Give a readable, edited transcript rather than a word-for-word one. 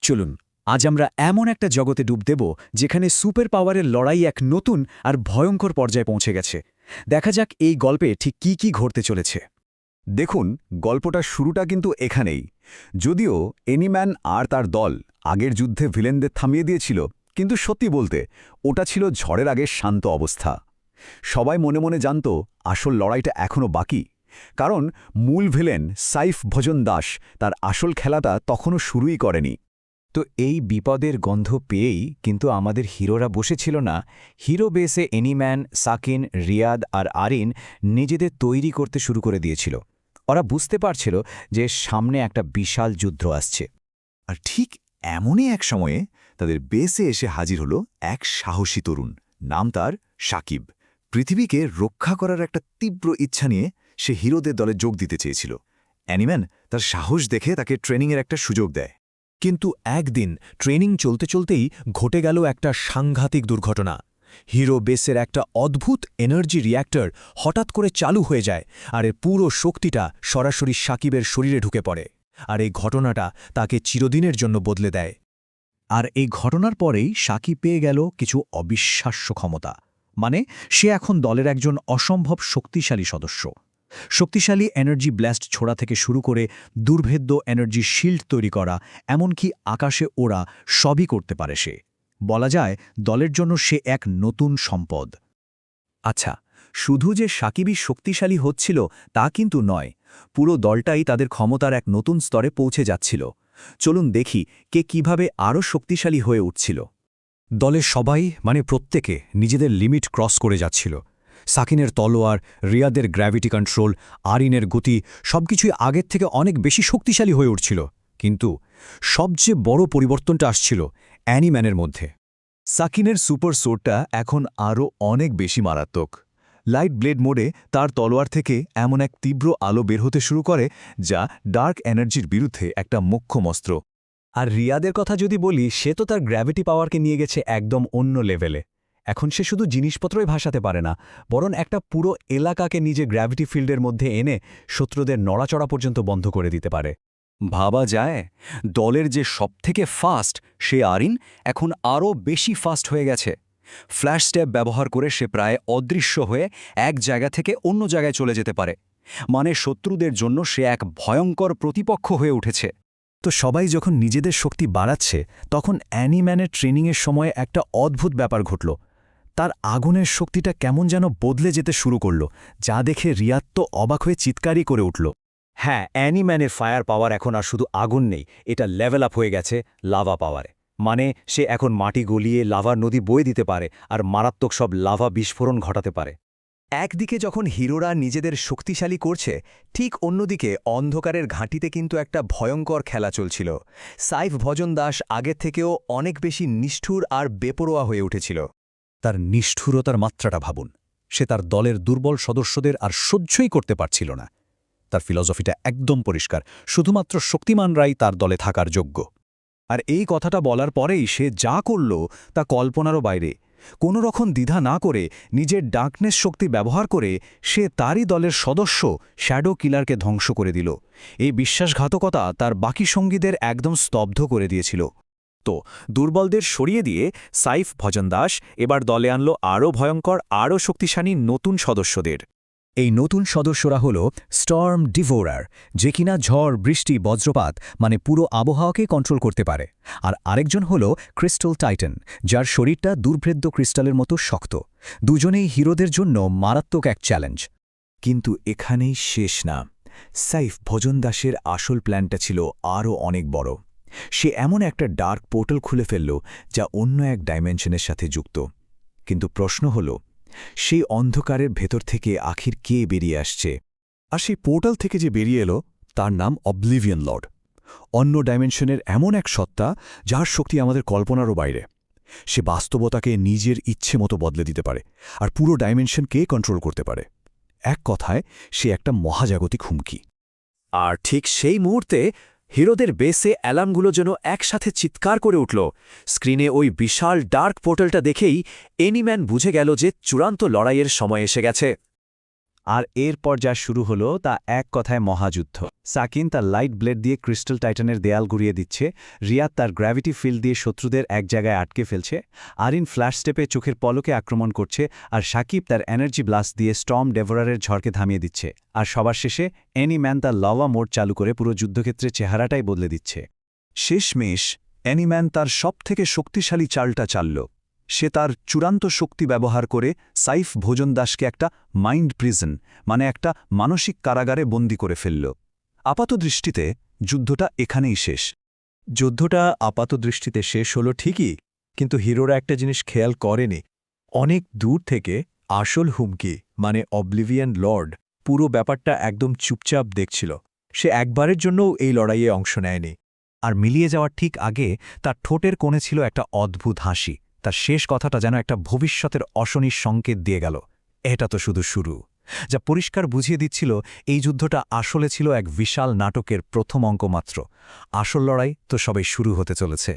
চলুন আজ আমরা এমন একটা জগতে ডুব দেব যেখানে সুপার পাওয়ারের লড়াই এক নতুন আর ভয়ঙ্কর পর্যায়ে পৌঁছে গেছে। দেখা যাক এই গল্পে ঠিক কি কি ঘটতে চলেছে। দেখুন, গল্পটার শুরুটা কিন্তু এখানেই। যদিও এনিম্যান আর তার দল আগের যুদ্ধে ভিলেনদের থামিয়ে দিয়েছিল, কিন্তু সত্যি বলতে ওটা ছিল ঝড়ের আগের শান্ত অবস্থা। সবাই মনে মনে জানত আসল লড়াইটা এখনও বাকি, কারণ মূল ভিলেন সাইফ ভজন দাস তার আসল খেলাটা তখনও শুরুই করেনি। তো এই বিপদের গন্ধ পেয়েই কিন্তু আমাদের হিরোরা বসেছিল না। হিরো বেসে এনিম্যান, সাকিন, রিয়াদ আর আরিন নিজেদের তৈরি করতে শুরু করে দিয়েছিল। ওরা বুঝতে পারছিল যে সামনে একটা বিশাল যুদ্ধ আসছে। আর ঠিক এমনই এক সময়ে তাদের বেসে এসে হাজির হলো এক সাহসী তরুণ। নাম তার সাকিব। পৃথিবীকে রক্ষা করার একটা তীব্র ইচ্ছা নিয়ে সে হিরোদের দলে যোগ দিতে চেয়েছিল। অ্যানিম্যান তার সাহস দেখে তাকে ট্রেনিংয়ের একটা সুযোগ দেয়। কিন্তু একদিন ট্রেনিং চলতে চলতেই ঘটে গেল একটা সাংঘাতিক দুর্ঘটনা। হিরো বেসের একটা অদ্ভুত এনার্জি রিয়্যাক্টর হঠাৎ করে চালু হয়ে যায়, আর এর পুরো শক্তিটা সরাসরি সাকিবের শরীরে ঢুকে পড়ে। আর এই ঘটনাটা তাকে চিরদিনের জন্য বদলে দেয়। আর এই ঘটনার পরেই সাকিব পেয়ে গেল কিছু অবিশ্বাস্য ক্ষমতা। মানে সে এখন দলের একজন অসম্ভব শক্তিশালী সদস্য। শক্তিশালী এনার্জি ব্লাস্ট ছোড়া থেকে শুরু করে দুর্ভেদ্য এনার্জি শিল্ড তৈরি করা, এমনকি আকাশে ওড়া, সবই করতে পারে সে। বলা যায় দলের জন্য সে এক নতুন সম্পদ। আচ্ছা, শুধু যে সাকিবই শক্তিশালী হচ্ছিল তা কিন্তু নয়, পুরো দলটাই তাদের ক্ষমতার এক নতুন স্তরে পৌঁছে যাচ্ছিল। চলুন দেখি কে কিভাবে আরও শক্তিশালী হয়ে উঠছিল। দলের সবাই প্রত্যেকে নিজেদের লিমিট ক্রস করে যাচ্ছিল। সাকিনের তলোয়ার, রিয়াদের গ্র্যাভিটি কন্ট্রোল, আরিনের গতি সবকিছুই আগের থেকে অনেক বেশি শক্তিশালী হয়ে উঠছিল। কিন্তু সবচেয়ে বড় পরিবর্তনটা আসছিল অ্যানিম্যানের মধ্যে। সাকিনের সুপার সোর্ডটা এখন আরও অনেক বেশি মারাত্মক। লাইট ব্লেড মোডে তার তলোয়ার থেকে এমন এক তীব্র আলো বের হতে শুরু করে যা ডার্ক এনার্জির বিরুদ্ধে একটা মোক্ষম অস্ত্র। আর রিয়াদের কথা যদি বলি, সে তো তার গ্র্যাভিটি পাওয়ারকে নিয়ে গেছে একদম অন্য লেভেলে। এখন সে শুধু জিনিসপত্রই ভাসাতে পারে না, বরং একটা পুরো এলাকাকে নিজে গ্র্যাভিটি ফিল্ডের মধ্যে এনে শত্রুদের নড়াচড়া পর্যন্ত বন্ধ করে দিতে পারে। ভাবা যায়, দলের যে সবথেকে ফাস্ট সে আরিন এখন আরও বেশি ফাস্ট হয়ে গেছে। ফ্ল্যাশ স্টেপ ব্যবহার করে সে প্রায় অদৃশ্য হয়ে এক জায়গা থেকে অন্য জায়গায় চলে যেতে পারে। মানে শত্রুদের জন্য সে এক ভয়ঙ্কর প্রতিপক্ষ হয়ে উঠেছে। তো সবাই যখন নিজেদের শক্তি বাড়াচ্ছে, তখন অ্যানিম্যানের ট্রেনিংয়ের সময় একটা অদ্ভুত ব্যাপার ঘটল। তার আগুনের শক্তিটা কেমন যেন বদলে যেতে শুরু করল, যা দেখে রিয়াদ তো অবাক হয়ে চিৎকারই করে উঠল। হ্যাঁ, অ্যানিম্যানের ফায়ার পাওয়ার এখন আর শুধু আগুন নেই, এটা লেভেল আপ হয়ে গেছে লাভা পাওয়ারে। মানে সে এখন মাটি গলিয়ে লাভার নদী বয়ে দিতে পারে আর মারাত্মক সব লাভা বিস্ফোরণ ঘটাতে পারে। একদিকে যখন হিরোরা নিজেদের শক্তিশালী করছে, ঠিক অন্যদিকে অন্ধকারের ঘাঁটিতে কিন্তু একটা ভয়ঙ্কর খেলা চলছিল। সাইফ ভজন দাস আগের থেকেও অনেক বেশি নিষ্ঠুর আর বেপরোয়া হয়ে উঠেছিল। তার নিষ্ঠুরতার মাত্রাটা ভাবুন। সে তার দলের দুর্বল সদস্যদের আর সহ্যই করতে পারছিল না। তার ফিলসফিটা একদম পরিষ্কার, শুধুমাত্র শক্তিমানরাই তার দলে থাকার যোগ্য। আর এই কথাটা বলার পরেই সে যা করল তা কল্পনারও বাইরে। কোনো রকম দ্বিধা না করে নিজের ডার্কনেস শক্তি ব্যবহার করে সে তারই দলের সদস্য শ্যাডো কিলারকে ধ্বংস করে দিল। এই বিশ্বাসঘাতকতা তার বাকি সঙ্গীদের একদম স্তব্ধ করে দিয়েছিল। তো দুর্বলদের সরিয়ে দিয়ে সাইফ ভজন দাস এবার দলে আনল আরও ভয়ঙ্কর, আরও শক্তিশালী নতুন সদস্যদের। এই নতুন সদস্যরা হল স্টর্ম ডিভোরার, যে কিনা ঝড়, বৃষ্টি, বজ্রপাত পুরো আবহাওয়াকে কন্ট্রোল করতে পারে। আর আরেকজন হল ক্রিস্টাল টাইটান, যার শরীরটা দুর্ভেদ্য ক্রিস্টালের মতো শক্ত। দুজনেই হিরোদের জন্য মারাত্মক এক চ্যালেঞ্জ। কিন্তু এখানেই শেষ না। সাইফ ভজন দাসের আসল প্ল্যানটা ছিল আরও অনেক বড়। সে এমন একটা ডার্ক পোর্টাল খুলে ফেলল যা অন্য এক ডাইমেনশনের সাথে যুক্ত। কিন্তু প্রশ্ন হল, সেই অন্ধকারের ভেতর থেকে আখির কে বেরিয়ে আসছে? আর সেই পোর্টাল থেকে যে বেরিয়ে এলো তার নাম অবলিভিয়ন লর্ড। অন্য ডাইমেনশনের এমন এক সত্তা যার শক্তি আমাদের কল্পনারও বাইরে। সে বাস্তবতাকে নিজের ইচ্ছে মতো বদলে দিতে পারে আর পুরো ডাইমেনশনকে কন্ট্রোল করতে পারে। এক কথায় সে একটা মহাজাগতিক হুমকি। আর ঠিক সেই মুহূর্তে হিরোদের বেসে অ্যালার্মগুলো যেন একসাথে চিৎকার করে উঠল। স্ক্রিনে ওই বিশাল ডার্ক পোর্টালটা দেখেই এনিম্যান বুঝে গেল যে চূড়ান্ত লড়াইয়ের সময় এসে গেছে। আর এরপর যা শুরু হলো তা এক কথায় মহাযুদ্ধ। সাকিন তার লাইট ব্লেড দিয়ে ক্রিস্টাল টাইটানের দেয়াল গুড়িয়ে দিচ্ছে, রিয়াদ তার গ্র্যাভিটি ফিল্ড দিয়ে শত্রুদের এক জায়গায় আটকে ফেলছে, আরিন ফ্ল্যাশ স্টেপে চোখের পলকে আক্রমণ করছে, আর সাকিব তার এনার্জি ব্লাস্ট দিয়ে স্টর্ম ডেভোরারের ঝড়কে থামিয়ে দিচ্ছে। আর সবার শেষে অ্যানিম্যান তার লাভা মোড চালু করে পুরো যুদ্ধক্ষেত্রের চেহারাটাই বদলে দিচ্ছে। শেষমেশ অ্যানিম্যান তার সবথেকে শক্তিশালী চালটা চালল। সে তার চূড়ান্ত শক্তি ব্যবহার করে সাইফ ভোজনদাসকে একটা মাইন্ড প্রিজন, মানে একটা মানসিক কারাগারে বন্দী করে ফেলল। আপাতদৃষ্টিতে যুদ্ধটা এখানেই শেষ। যুদ্ধটা আপাতদৃষ্টিতে শেষ হলো ঠিকই, কিন্তু হিরোরা একটা জিনিস খেয়াল করেনি। অনেক দূর থেকে আসল হুমকি মানে অবলিভিয়ান লর্ড পুরো ব্যাপারটা একদম চুপচাপ দেখছিল। সে একবারের জন্যও এই লড়াইয়ে অংশ নেয়নি। আর মিলিয়ে যাওয়ার ঠিক আগে তার ঠোঁটের কোণে ছিল একটা অদ্ভুত হাসি। তার শেষ কথাটা যেন একটা ভবিষ্যতের অশনির সংকেত দিয়ে গেল। এটা তো শুধু শুরু, যা পরিষ্কার বুঝিয়ে দিচ্ছিল এই যুদ্ধটা আসলে ছিল এক বিশাল নাটকের প্রথম অঙ্ক মাত্র। আসল লড়াই তো সবাই শুরু হতে চলেছে।